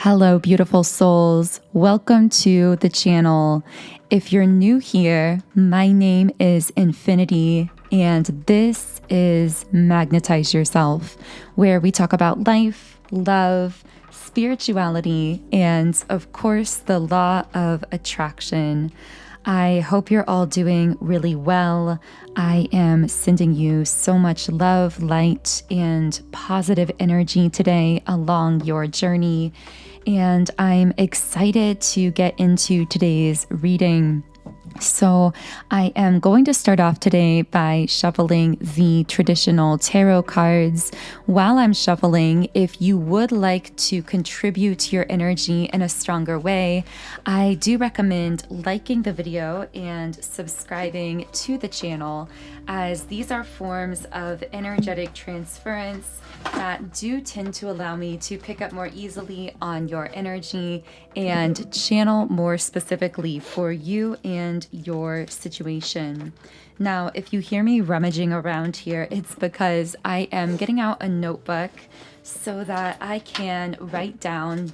Hello, beautiful souls. Welcome to the channel. If you're new here, my name is Infinity, and this is Magnetize Yourself, where we talk about life, love, spirituality, and of course, the law of attraction. I hope you're all doing really well. I am sending you so much love, light, and positive energy today along your journey. And I'm excited to get into today's reading. So I am going to start off today by shuffling the traditional tarot cards. While I'm shuffling, if you would like to contribute to your energy in a stronger way, I do recommend liking the video and subscribing to the channel, as these are forms of energetic transference that do tend to allow me to pick up more easily on your energy and channel more specifically for you and your situation. Now, if you hear me rummaging around here, it's because I am getting out a notebook so that I can write down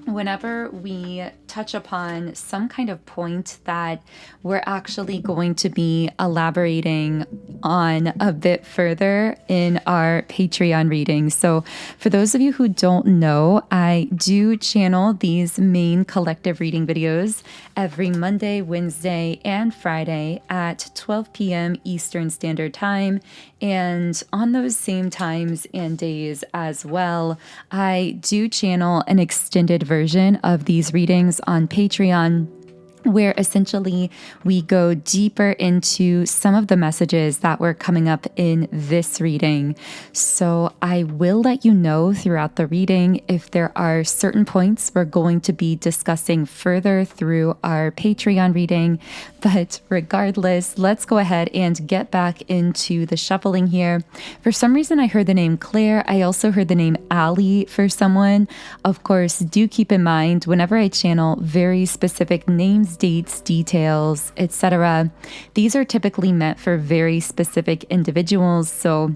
whenever we touch upon some kind of point that we're actually going to be elaborating on a bit further in our Patreon readings. So for those of you who don't know, I do channel these main collective reading videos every Monday, Wednesday, and Friday at 12 p.m. Eastern Standard Time. And on those same times and days as well, I do channel an extended version of these readings on Patreon, where essentially we go deeper into some of the messages that were coming up in this reading. So I will let you know throughout the reading if there are certain points we're going to be discussing further through our Patreon reading. But regardless, let's go ahead and get back into the shuffling here. For some reason, I heard the name Claire. I also heard the name Allie for someone. Of course, do keep in mind whenever I channel very specific names, dates, details, etc., these are typically meant for very specific individuals. So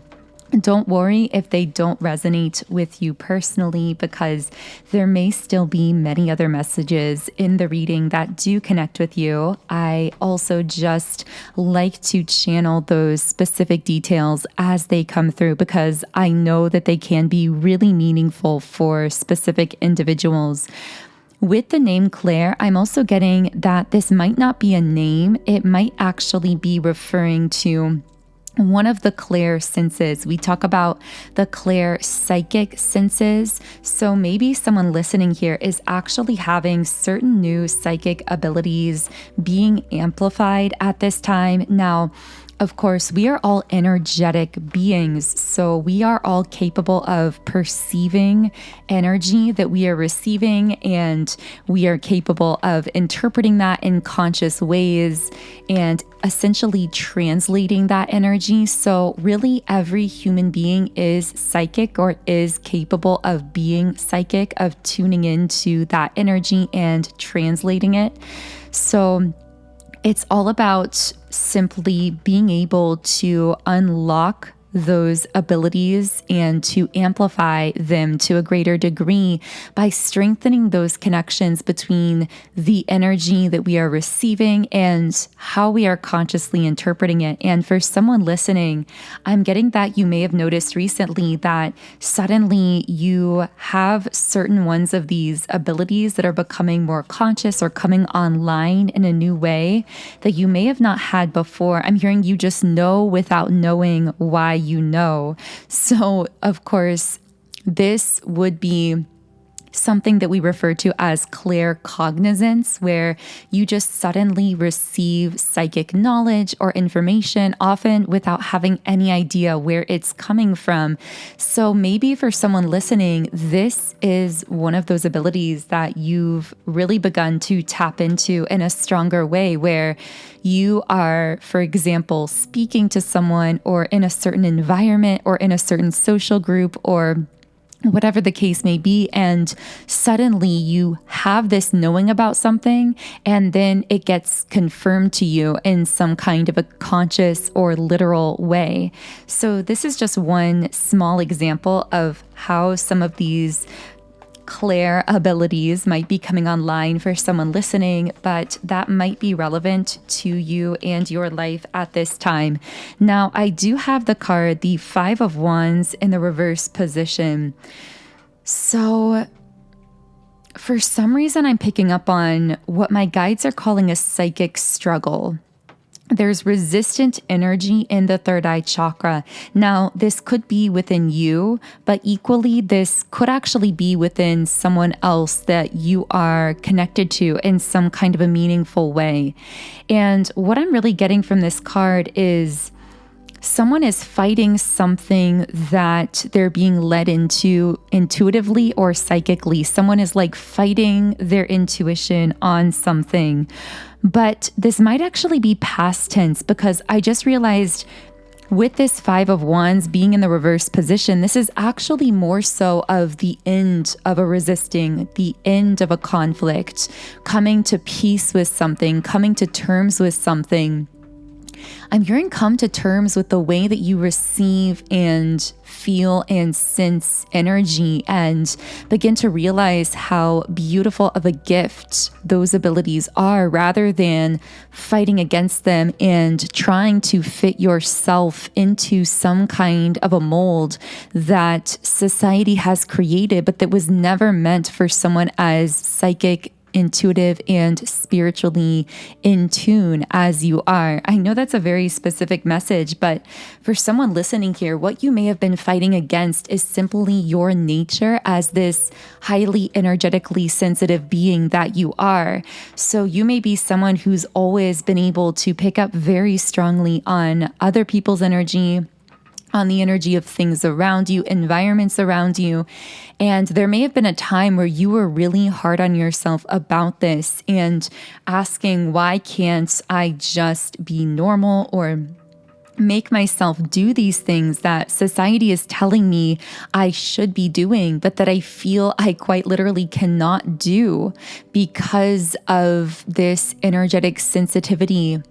don't worry if they don't resonate with you personally, because there may still be many other messages in the reading that do connect with you. I also just like to channel those specific details as they come through, because I know that they can be really meaningful for specific individuals. With the name Claire, I'm also getting that this might not be a name. It might actually be referring to one of the clair senses. We talk about the clair psychic senses. So maybe someone listening here is actually having certain new psychic abilities being amplified at this time. Now, of course, we are all energetic beings, so we are all capable of perceiving energy that we are receiving, and we are capable of interpreting that in conscious ways and essentially translating that energy. So really, every human being is psychic, or is capable of being psychic, of tuning into that energy and translating it. So it's all about simply being able to unlock those abilities and to amplify them to a greater degree by strengthening those connections between the energy that we are receiving and how we are consciously interpreting it. And for someone listening, I'm getting that you may have noticed recently that suddenly you have certain ones of these abilities that are becoming more conscious or coming online in a new way that you may have not had before. I'm hearing you just know without knowing why you know. So, of course, this would be something that we refer to as claircognizance, where you just suddenly receive psychic knowledge or information, often without having any idea where it's coming from. So maybe for someone listening, this is one of those abilities that you've really begun to tap into in a stronger way, where you are, for example, speaking to someone or in a certain environment or in a certain social group or whatever the case may be, and suddenly you have this knowing about something, and then it gets confirmed to you in some kind of a conscious or literal way. So this is just one small example of how some of these Claire abilities might be coming online for someone listening, but that might be relevant to you and your life at this time. Now, I do have the card, the Five of Wands in the reverse position. So for some reason, I'm picking up on what my guides are calling a psychic struggle. There's resistant energy in the third eye chakra. Now, this could be within you, but equally, this could actually be within someone else that you are connected to in some kind of a meaningful way. And what I'm really getting from this card is someone is fighting something that they're being led into intuitively or psychically. Someone is like fighting their intuition on something. But this might actually be past tense, because I just realized with this Five of Wands being in the reverse position, this is actually more so of the end of a resisting, the end of a conflict, coming to peace with something, coming to terms with something. I'm hearing come to terms with the way that you receive and feel and sense energy, and begin to realize how beautiful of a gift those abilities are, rather than fighting against them and trying to fit yourself into some kind of a mold that society has created, but that was never meant for someone as psychic, intuitive, and spiritually in tune as you are. I know that's a very specific message, but for someone listening here, what you may have been fighting against is simply your nature as this highly energetically sensitive being that you are. So you may be someone who's always been able to pick up very strongly on other people's energy, on the energy of things around you, environments around you. And there may have been a time where you were really hard on yourself about this and asking, why can't I just be normal or make myself do these things that society is telling me I should be doing, but that I feel I quite literally cannot do because of this energetic sensitivity.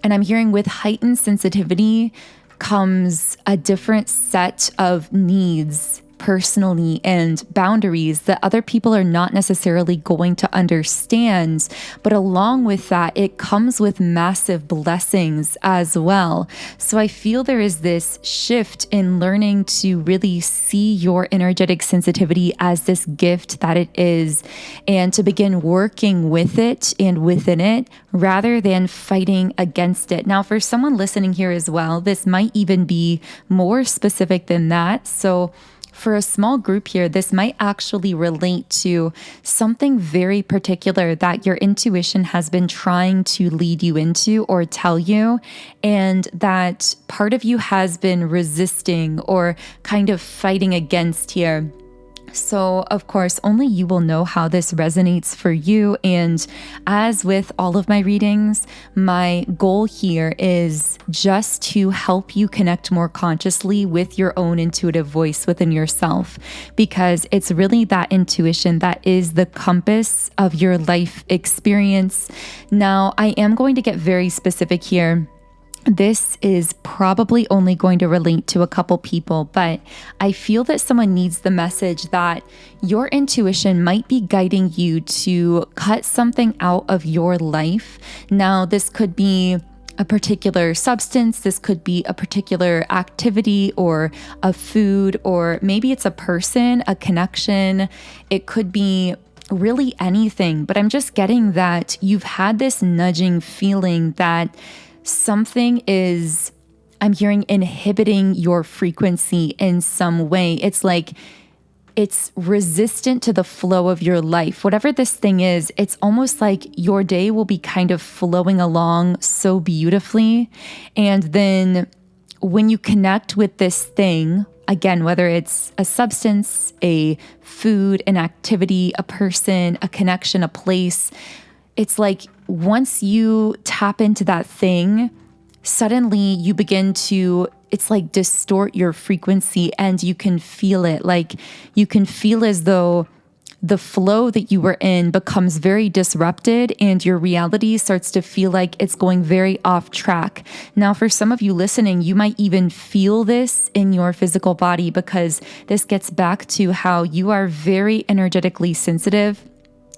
And I'm hearing with heightened sensitivity comes a different set of needs personally and boundaries that other people are not necessarily going to understand. But along with that, it comes with massive blessings as well. So I feel there is this shift in learning to really see your energetic sensitivity as this gift that it is, and to begin working with it and within it rather than fighting against it. Now, for someone listening here as well, this might even be more specific than that. So for a small group here, this might actually relate to something very particular that your intuition has been trying to lead you into or tell you, and that part of you has been resisting or kind of fighting against here. So, of course, only you will know how this resonates for you. And as with all of my readings, my goal here is just to help you connect more consciously with your own intuitive voice within yourself, because it's really that intuition that is the compass of your life experience. Now, I am going to get very specific here. This is probably only going to relate to a couple people, but I feel that someone needs the message that your intuition might be guiding you to cut something out of your life. Now, this could be a particular substance, this could be a particular activity or a food, or maybe it's a person, a connection. It could be really anything, but I'm just getting that you've had this nudging feeling that something is, I'm hearing, inhibiting your frequency in some way. It's like it's resistant to the flow of your life. Whatever this thing is, it's almost like your day will be kind of flowing along so beautifully. And then when you connect with this thing, again, whether it's a substance, a food, an activity, a person, a connection, a place, it's like once you tap into that thing, suddenly you begin to, it's like distort your frequency, and you can feel it. Like you can feel as though the flow that you were in becomes very disrupted and your reality starts to feel like it's going very off track. Now, for some of you listening, you might even feel this in your physical body because this gets back to how you are very energetically sensitive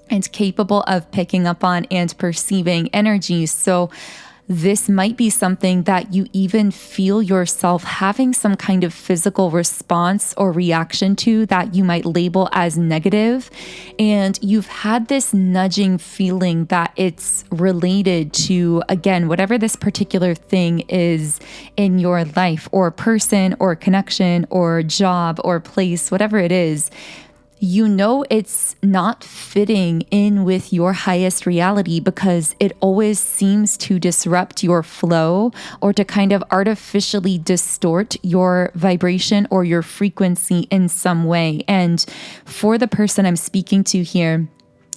and capable of picking up on and perceiving energy. So this might be something that you even feel yourself having some kind of physical response or reaction to that you might label as negative. And you've had this nudging feeling that it's related to, again, whatever this particular thing is in your life or person or connection or job or place, whatever it is. You know it's not fitting in with your highest reality because it always seems to disrupt your flow or to kind of artificially distort your vibration or your frequency in some way. And for the person I'm speaking to here,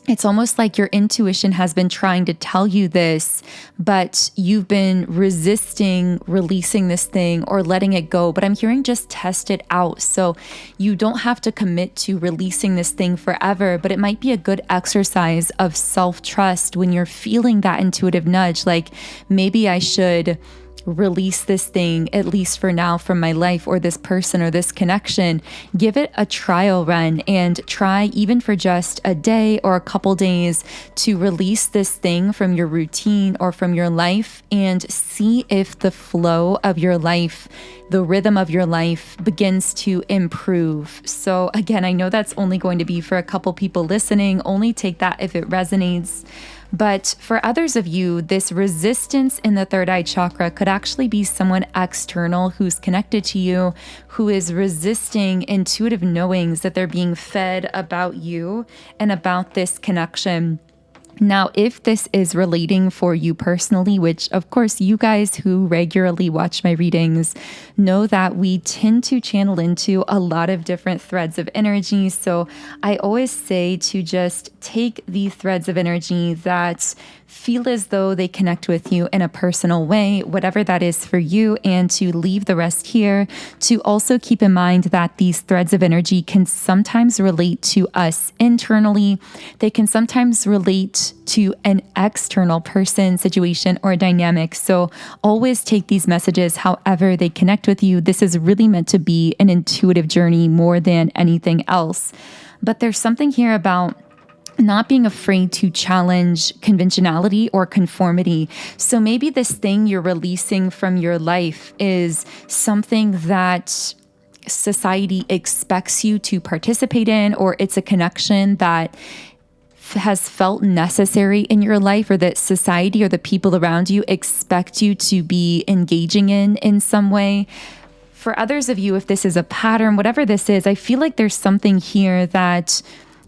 it's almost like your intuition has been trying to tell you this, but you've been resisting releasing this thing or letting it go. But I'm hearing just test it out. So you don't have to commit to releasing this thing forever, but it might be a good exercise of self-trust when you're feeling that intuitive nudge, like maybe I should release this thing, at least for now, from my life or this person or this connection. Give it a trial run and try even for just a day or a couple days to release this thing from your routine or from your life and see if the flow of your life, the rhythm of your life begins to improve. So again, I know that's only going to be for a couple people listening. Only take that if it resonates. But for others of you, this resistance in the third eye chakra could actually be someone external who's connected to you, who is resisting intuitive knowings that they're being fed about you and about this connection. Now, if this is relating for you personally, which of course you guys who regularly watch my readings know that we tend to channel into a lot of different threads of energy. So I always say to just take the threads of energy that feel as though they connect with you in a personal way, whatever that is for you, and to leave the rest here. To also keep in mind that these threads of energy can sometimes relate to us internally. They can sometimes relate to an external person, situation, or dynamic. So always take these messages however they connect with you. This is really meant to be an intuitive journey more than anything else. But there's something here about not being afraid to challenge conventionality or conformity. So maybe this thing you're releasing from your life is something that society expects you to participate in, or it's a connection that has felt necessary in your life, or that society or the people around you expect you to be engaging in some way. For others of you, if this is a pattern, whatever this is, I feel like there's something here that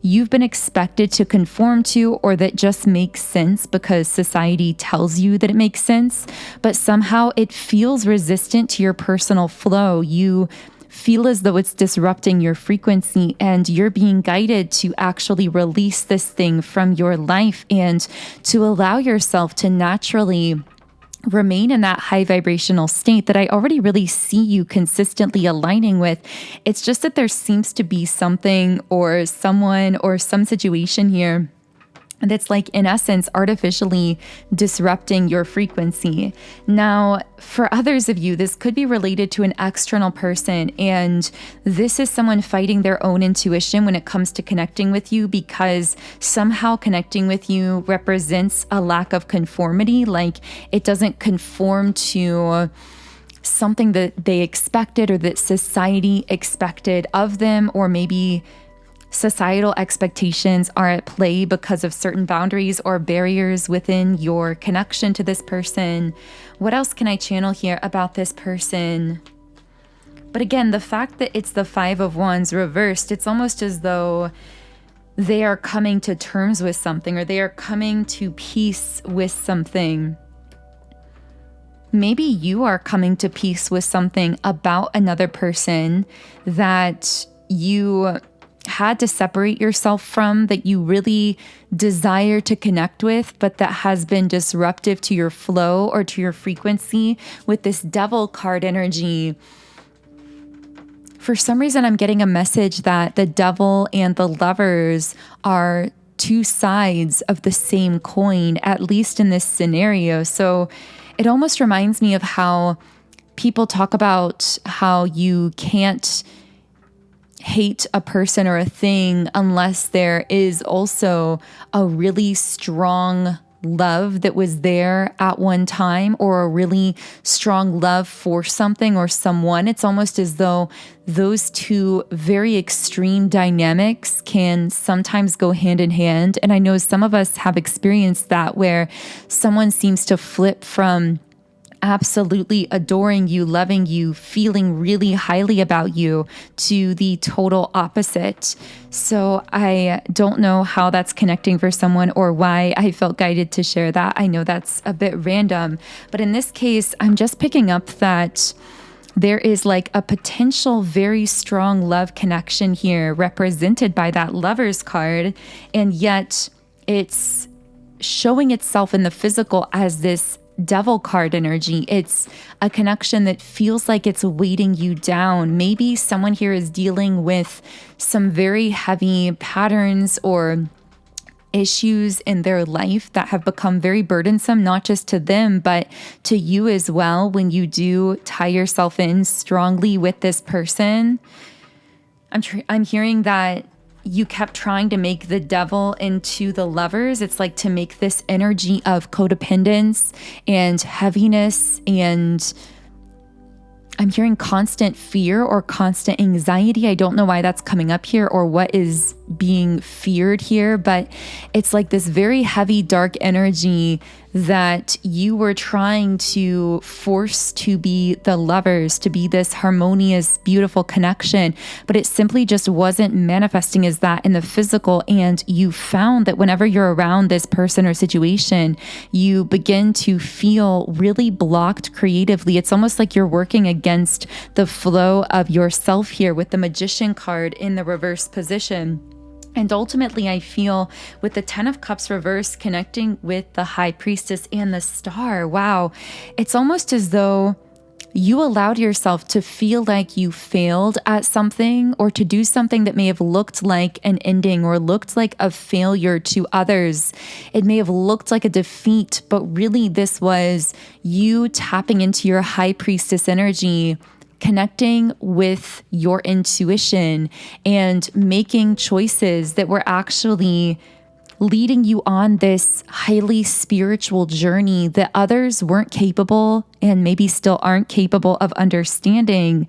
you've been expected to conform to, or that just makes sense because society tells you that it makes sense, but somehow it feels resistant to your personal flow. You feel as though it's disrupting your frequency, and you're being guided to actually release this thing from your life and to allow yourself to naturally remain in that high vibrational state that I already really see you consistently aligning with. It's just that there seems to be something or someone or some situation here that's like, in essence, artificially disrupting your frequency. Now, for others of you, this could be related to an external person, and this is someone fighting their own intuition when it comes to connecting with you, because somehow connecting with you represents a lack of conformity, like it doesn't conform to something that they expected or that society expected of them, or maybe societal expectations are at play because of certain boundaries or barriers within your connection to this person. What else can I channel here about this person? But again, the fact that it's the Five of Wands reversed, it's almost as though they are coming to terms with something, or they are coming to peace with something. Maybe you are coming to peace with something about another person that you had to separate yourself from, that you really desire to connect with, but that has been disruptive to your flow or to your frequency with this Devil card energy. For some reason, I'm getting a message that the devil and the lovers are two sides of the same coin, at least in this scenario. So it almost reminds me of how people talk about how you can't hate a person or a thing unless there is also a really strong love that was there at one time, or a really strong love for something or someone. It's almost as though those two very extreme dynamics can sometimes go hand in hand. And I know some of us have experienced that, where someone seems to flip from absolutely adoring you, loving you, feeling really highly about you, to the total opposite. So I don't know how that's connecting for someone or why I felt guided to share that. I know that's a bit random, but in this case, I'm just picking up that there is like a potential very strong love connection here represented by that Lovers card, and yet it's showing itself in the physical as this Devil card energy. It's a connection that feels like it's weighting you down. Maybe someone here is dealing with some very heavy patterns or issues in their life that have become very burdensome, not just to them, but to you as well, when you do tie yourself in strongly with this person. I'm hearing that you kept trying to make the devil into the lovers. It's like to make this energy of codependence and heaviness, and I'm hearing constant fear or constant anxiety. I don't know why that's coming up here or what is being feared here, but it's like this very heavy, dark energy that you were trying to force to be the lovers, to be this harmonious, beautiful connection, but it simply just wasn't manifesting as that in the physical. And you found that whenever you're around this person or situation, you begin to feel really blocked creatively. It's almost like you're working against the flow of yourself here with the Magician card in the reverse position. And ultimately, I feel with the 10 of Cups reverse connecting with the High Priestess and the Star, wow, it's almost as though you allowed yourself to feel like you failed at something, or to do something that may have looked like an ending or looked like a failure to others. It may have looked like a defeat, but really this was you tapping into your High Priestess energy, connecting with your intuition and making choices that were actually leading you on this highly spiritual journey that others weren't capable and maybe still aren't capable of understanding.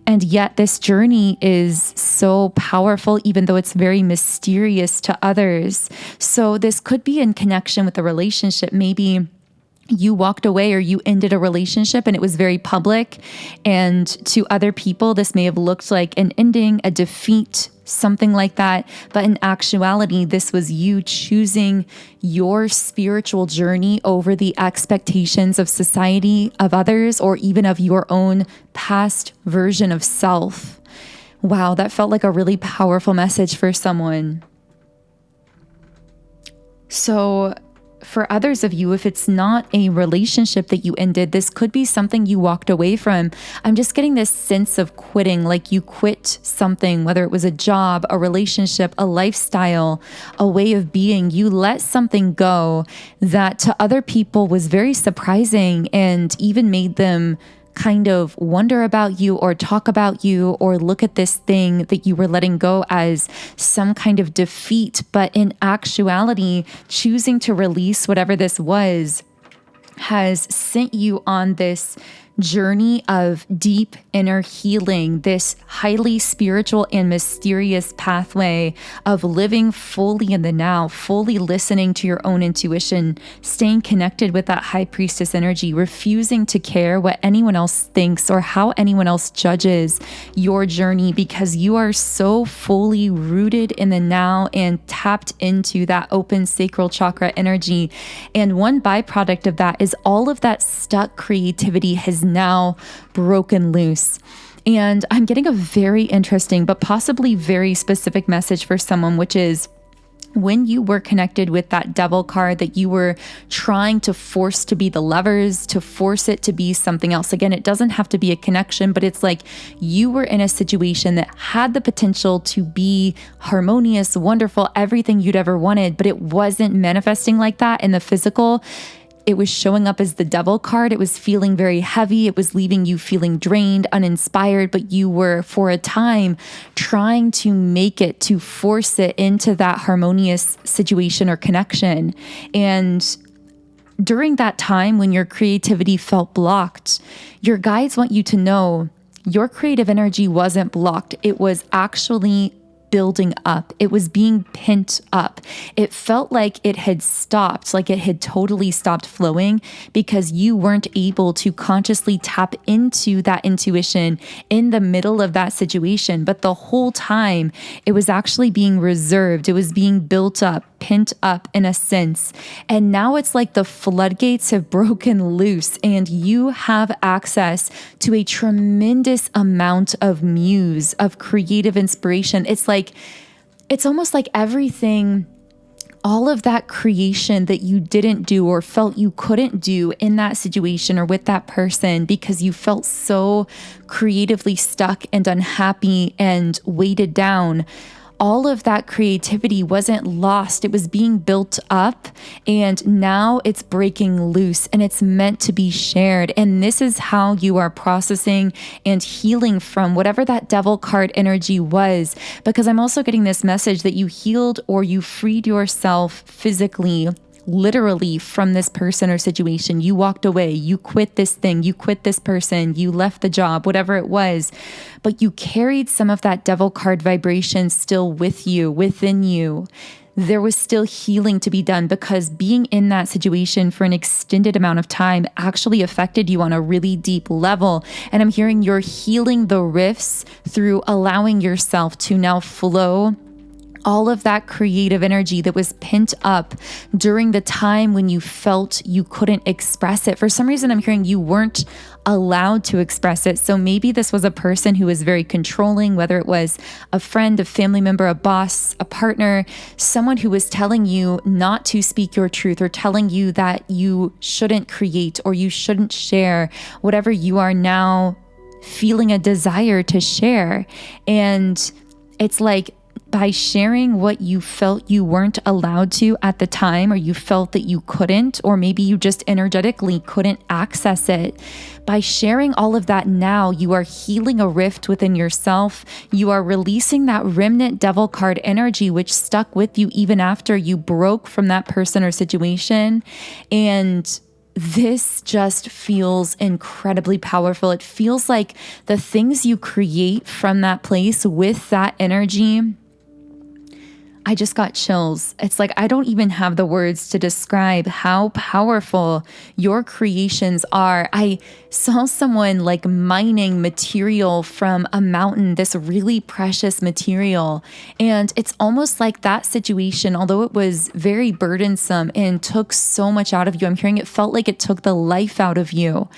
And yet this journey is so powerful, even though it's very mysterious to others. So this could be in connection with a relationship. Maybe you walked away or you ended a relationship and it was very public. And to other people, this may have looked like an ending, a defeat, something like that. But in actuality, this was you choosing your spiritual journey over the expectations of society, of others, or even of your own past version of self. Wow, that felt like a really powerful message for someone. So for others of you, if it's not a relationship that you ended, this could be something you walked away from. I'm just getting this sense of quitting, like you quit something, whether it was a job, a relationship, a lifestyle, a way of being. You let something go that to other people was very surprising and even made them kind of wonder about you or talk about you or look at this thing that you were letting go as some kind of defeat. But in actuality, choosing to release whatever this was has sent you on this journey of deep inner healing, this highly spiritual and mysterious pathway of living fully in the now, fully listening to your own intuition, staying connected with that High Priestess energy, refusing to care what anyone else thinks or how anyone else judges your journey, because you are so fully rooted in the now and tapped into that open sacral chakra energy. And one byproduct of that is all of that stuck creativity has now broken loose. And I'm getting a very interesting, but possibly very specific message for someone, which is when you were connected with that devil card that you were trying to force to be the lovers, to force it to be something else. Again, it doesn't have to be a connection, but it's like you were in a situation that had the potential to be harmonious, wonderful, everything you'd ever wanted, but it wasn't manifesting like that in the physical. It was showing up as the devil card. It was feeling very heavy. It was leaving you feeling drained, uninspired, but you were for a time trying to make it, to force it into that harmonious situation or connection. And during that time when your creativity felt blocked, your guides want you to know your creative energy wasn't blocked. It was actually building up. It was being pent up. It felt like it had stopped, like it had totally stopped flowing because you weren't able to consciously tap into that intuition in the middle of that situation. But the whole time it was actually being reserved. It was being built up, pent up in a sense. And now it's like the floodgates have broken loose and you have access to a tremendous amount of muse, of creative inspiration. It's almost like everything, all of that creation that you didn't do or felt you couldn't do in that situation or with that person because you felt so creatively stuck and unhappy and weighted down. All of that creativity wasn't lost. It was being built up and now it's breaking loose and it's meant to be shared. And this is how you are processing and healing from whatever that devil card energy was. Because I'm also getting this message that you healed or you freed yourself physically, literally from this person or situation. You walked away, you quit this thing, you quit this person, you left the job, whatever it was, but you carried some of that devil card vibration still with you, within you. There was still healing to be done because being in that situation for an extended amount of time actually affected you on a really deep level. And I'm hearing you're healing the rifts through allowing yourself to now flow all of that creative energy that was pent up during the time when you felt you couldn't express it. For some reason, I'm hearing you weren't allowed to express it. So maybe this was a person who was very controlling, whether it was a friend, a family member, a boss, a partner, someone who was telling you not to speak your truth or telling you that you shouldn't create or you shouldn't share whatever you are now feeling a desire to share. And it's like, by sharing what you felt you weren't allowed to at the time, or you felt that you couldn't, or maybe you just energetically couldn't access it. By sharing all of that now, you are healing a rift within yourself. You are releasing that remnant devil card energy, which stuck with you even after you broke from that person or situation. And this just feels incredibly powerful. It feels like the things you create from that place with that energy, I just got chills. It's like, I don't even have the words to describe how powerful your creations are. I saw someone like mining material from a mountain, this really precious material. And it's almost like that situation, although it was very burdensome and took so much out of you, I'm hearing it felt like it took the life out of you.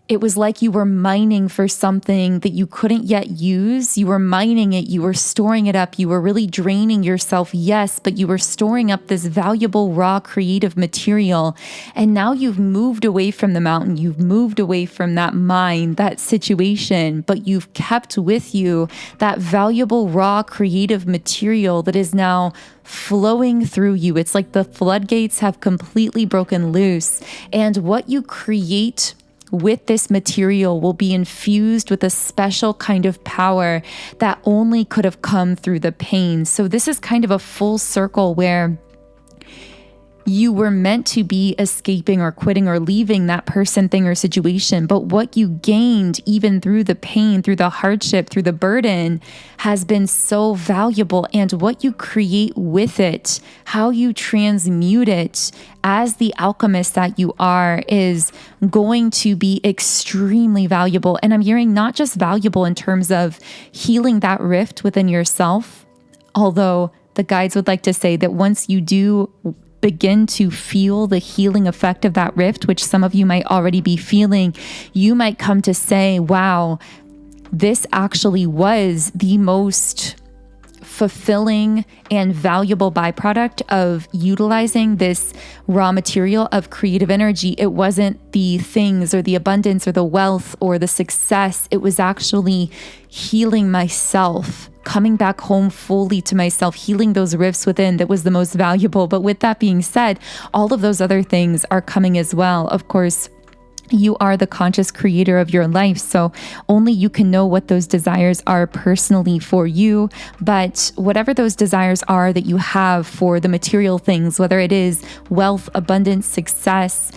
It was like you were mining for something that you couldn't yet use. You were mining it. You were storing it up. You were really draining yourself, yes, but you were storing up this valuable, raw, creative material. And now you've moved away from the mountain. You've moved away from that mine, that situation, but you've kept with you that valuable, raw, creative material that is now flowing through you. It's like the floodgates have completely broken loose. And what you create with this material will be infused with a special kind of power that only could have come through the pain. So this is kind of a full circle where you were meant to be escaping or quitting or leaving that person, thing, or situation. But what you gained, even through the pain, through the hardship, through the burden, has been so valuable. And what you create with it, how you transmute it as the alchemist that you are, is going to be extremely valuable. And I'm hearing not just valuable in terms of healing that rift within yourself, although the guides would like to say that once you do begin to feel the healing effect of that rift, which some of you might already be feeling, you might come to say, wow, this actually was the most fulfilling and valuable byproduct of utilizing this raw material of creative energy. It wasn't the things or the abundance or the wealth or the success. It was actually healing myself, coming back home fully to myself, healing those rifts within that was the most valuable. But with that being said, all of those other things are coming as well. Of course, you are the conscious creator of your life, so only you can know what those desires are personally for you. But whatever those desires are that you have for the material things, whether it is wealth, abundance, success,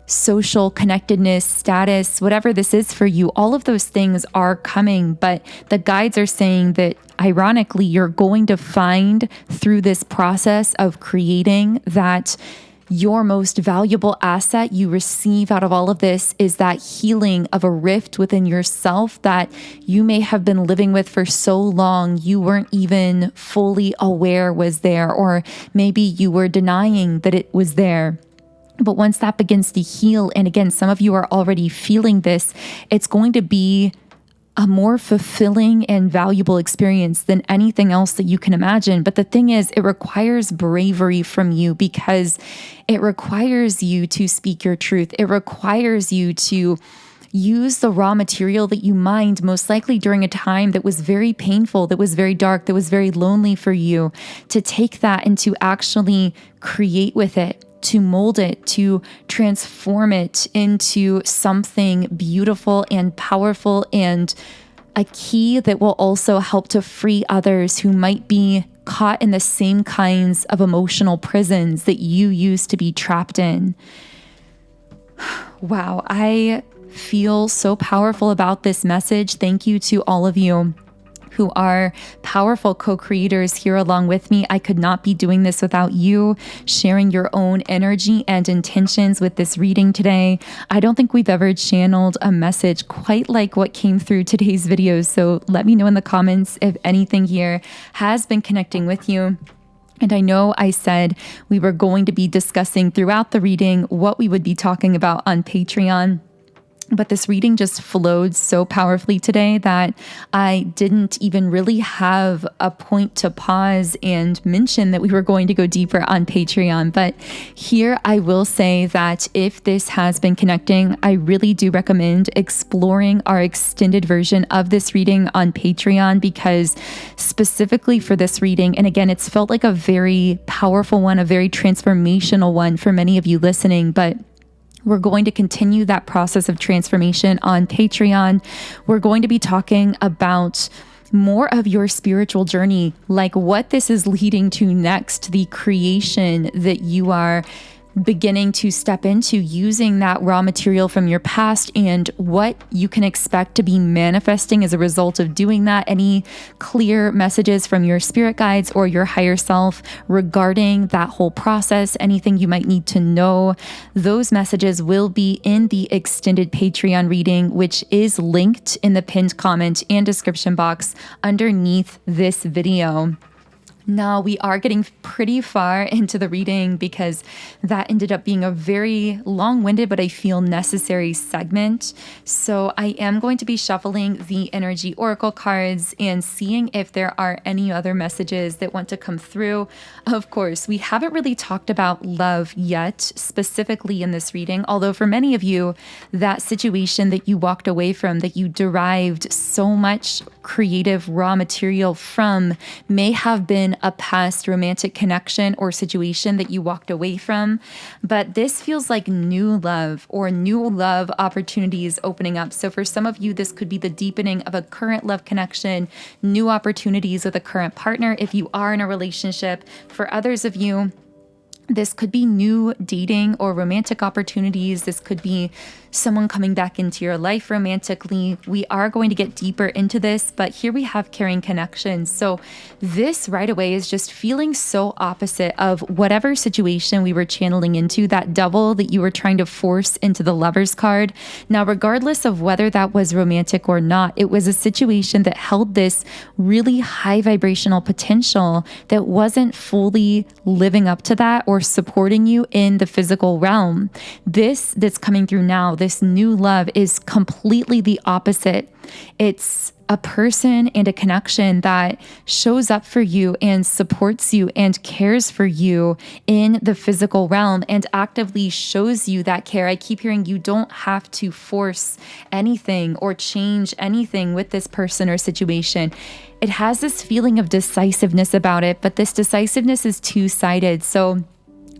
social connectedness, status, whatever this is for you, all of those things are coming. But the guides are saying that ironically, you're going to find through this process of creating that your most valuable asset you receive out of all of this is that healing of a rift within yourself that you may have been living with for so long you weren't even fully aware was there, or maybe you were denying that it was there. But once that begins to heal, and again, some of you are already feeling this, it's going to be a more fulfilling and valuable experience than anything else that you can imagine. But the thing is, it requires bravery from you because it requires you to speak your truth. It requires you to use the raw material that you mined, most likely during a time that was very painful, that was very dark, that was very lonely for you, to take that and to actually create with it, to mold it, to transform it into something beautiful and powerful and a key that will also help to free others who might be caught in the same kinds of emotional prisons that you used to be trapped in. Wow, I feel so powerful about this message. Thank you to all of you who are powerful co-creators here along with me. I could not be doing this without you sharing your own energy and intentions with this reading today. I don't think we've ever channeled a message quite like what came through today's videos. So let me know in the comments if anything here has been connecting with you. And I know I said we were going to be discussing throughout the reading what we would be talking about on Patreon. But this reading just flowed so powerfully today that I didn't even really have a point to pause and mention that we were going to go deeper on Patreon. But here I will say that if this has been connecting, I really do recommend exploring our extended version of this reading on Patreon, because specifically for this reading, and again, it's felt like a very powerful one, a very transformational one for many of you listening, but we're going to continue that process of transformation on Patreon. We're going to be talking about more of your spiritual journey, like what this is leading to next, the creation that you are beginning to step into using that raw material from your past, and what you can expect to be manifesting as a result of doing that. Any clear messages from your spirit guides or your higher self regarding that whole process, anything you might need to know, those messages will be in the extended Patreon reading, which is linked in the pinned comment and description box underneath this video. Now, we are getting pretty far into the reading because that ended up being a very long-winded, but I feel necessary segment. So I am going to be shuffling the energy oracle cards and seeing if there are any other messages that want to come through. Of course, we haven't really talked about love yet, specifically in this reading, although for many of you, that situation that you walked away from, that you derived so much creative raw material from, may have been a past romantic connection or situation that you walked away from. But this feels like new love or new love opportunities opening up. So for some of you, this could be the deepening of a current love connection, new opportunities with a current partner if you are in a relationship. For others of you, this could be new dating or romantic opportunities. This could be someone coming back into your life romantically. We are going to get deeper into this, but here we have carrying connections. So this right away is just feeling so opposite of whatever situation we were channeling into, that devil that you were trying to force into the Lover's card. Now, regardless of whether that was romantic or not, it was a situation that held this really high vibrational potential that wasn't fully living up to that or supporting you in the physical realm. This that's coming through now, this new love, is completely the opposite. It's a person and a connection that shows up for you and supports you and cares for you in the physical realm and actively shows you that care. I keep hearing you don't have to force anything or change anything with this person or situation. It has this feeling of decisiveness about it, but this decisiveness is two-sided. So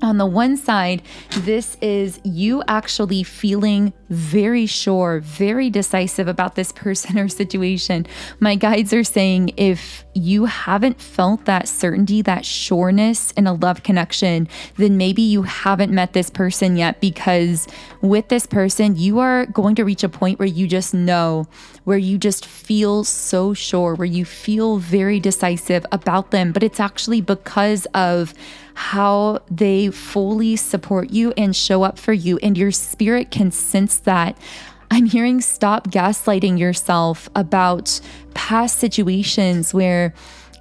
on the one side, this is you actually feeling very sure, very decisive about this person or situation. My guides are saying if you haven't felt that certainty, that sureness in a love connection, then maybe you haven't met this person yet, because with this person, you are going to reach a point where you just know, where you just feel so sure, where you feel very decisive about them. But it's actually because of how they fully support you and show up for you, and your spirit can sense that. I'm hearing stop gaslighting yourself about past situations where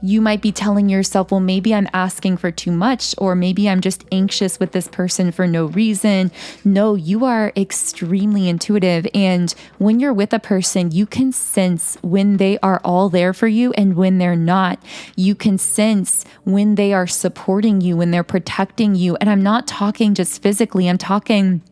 you might be telling yourself, well, maybe I'm asking for too much, or maybe I'm just anxious with this person for no reason. No, you are extremely intuitive. And when you're with a person, you can sense when they are all there for you and when they're not. You can sense when they are supporting you, when they're protecting you. And I'm not talking just physically, I'm talking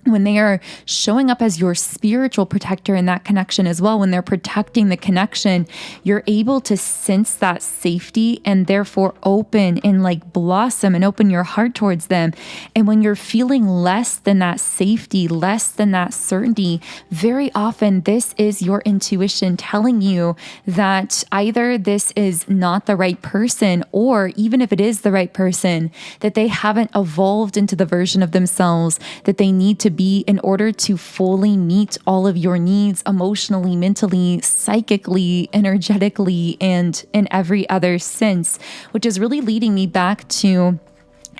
when they are showing up as your spiritual protector in that connection as well. When they're protecting the connection, you're able to sense that safety and therefore open and like blossom and open your heart towards them. And when you're feeling less than that safety, less than that certainty, very often this is your intuition telling you that either this is not the right person, or even if it is the right person, that they haven't evolved into the version of themselves that they need to be in order to fully meet all of your needs emotionally, mentally, psychically, energetically, and in every other sense, which is really leading me back to,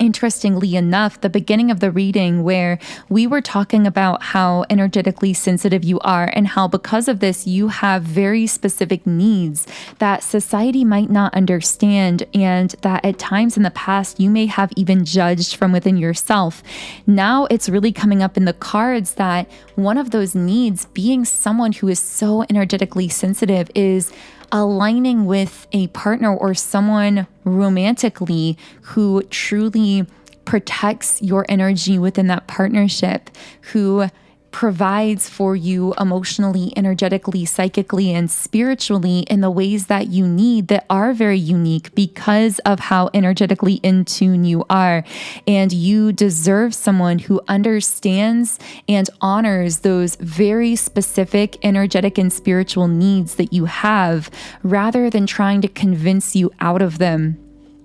interestingly enough, the beginning of the reading where we were talking about how energetically sensitive you are and how because of this you have very specific needs that society might not understand, and that at times in the past you may have even judged from within yourself. Now it's really coming up in the cards that one of those needs, being someone who is so energetically sensitive, is aligning with a partner or someone romantically who truly protects your energy within that partnership, who provides for you emotionally, energetically, psychically, and spiritually in the ways that you need, that are very unique because of how energetically in tune you are. And you deserve someone who understands and honors those very specific energetic and spiritual needs that you have, rather than trying to convince you out of them.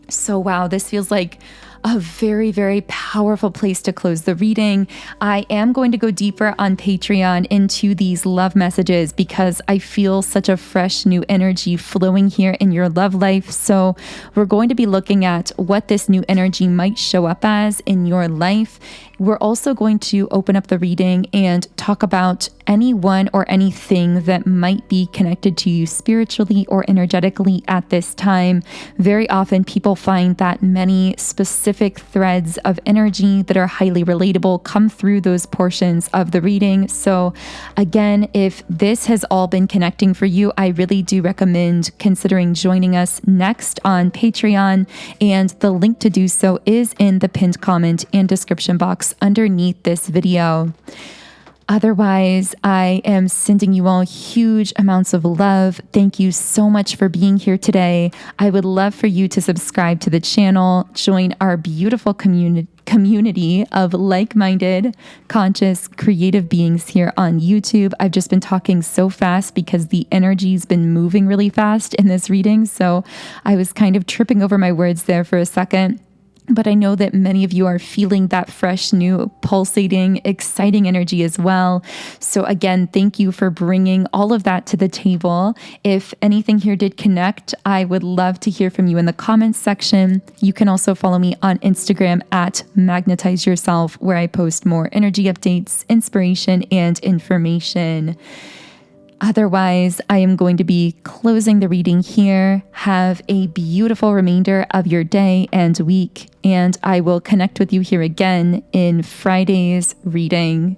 So wow, this feels like a very, very powerful place to close the reading. I am going to go deeper on Patreon into these love messages because I feel such a fresh new energy flowing here in your love life. So we're going to be looking at what this new energy might show up as in your life. We're also going to open up the reading and talk about anyone or anything that might be connected to you spiritually or energetically at this time. Very often people find that many specific threads of energy that are highly relatable come through those portions of the reading. So again, if this has all been connecting for you, I really do recommend considering joining us next on Patreon. And the link to do so is in the pinned comment and description box underneath this video. Otherwise, I am sending you all huge amounts of love. Thank you so much for being here today. I would love for you to subscribe to the channel, join our beautiful community of like-minded, conscious, creative beings here on YouTube. I've just been talking so fast because the energy's been moving really fast in this reading, so I was kind of tripping over my words there for a second. But I know that many of you are feeling that fresh, new, pulsating, exciting energy as well. So again, thank you for bringing all of that to the table. If anything here did connect, I would love to hear from you in the comments section. You can also follow me on Instagram at Magnetize Yourself, where I post more energy updates, inspiration, and information. Otherwise, I am going to be closing the reading here. Have a beautiful remainder of your day and week, and I will connect with you here again in Friday's reading.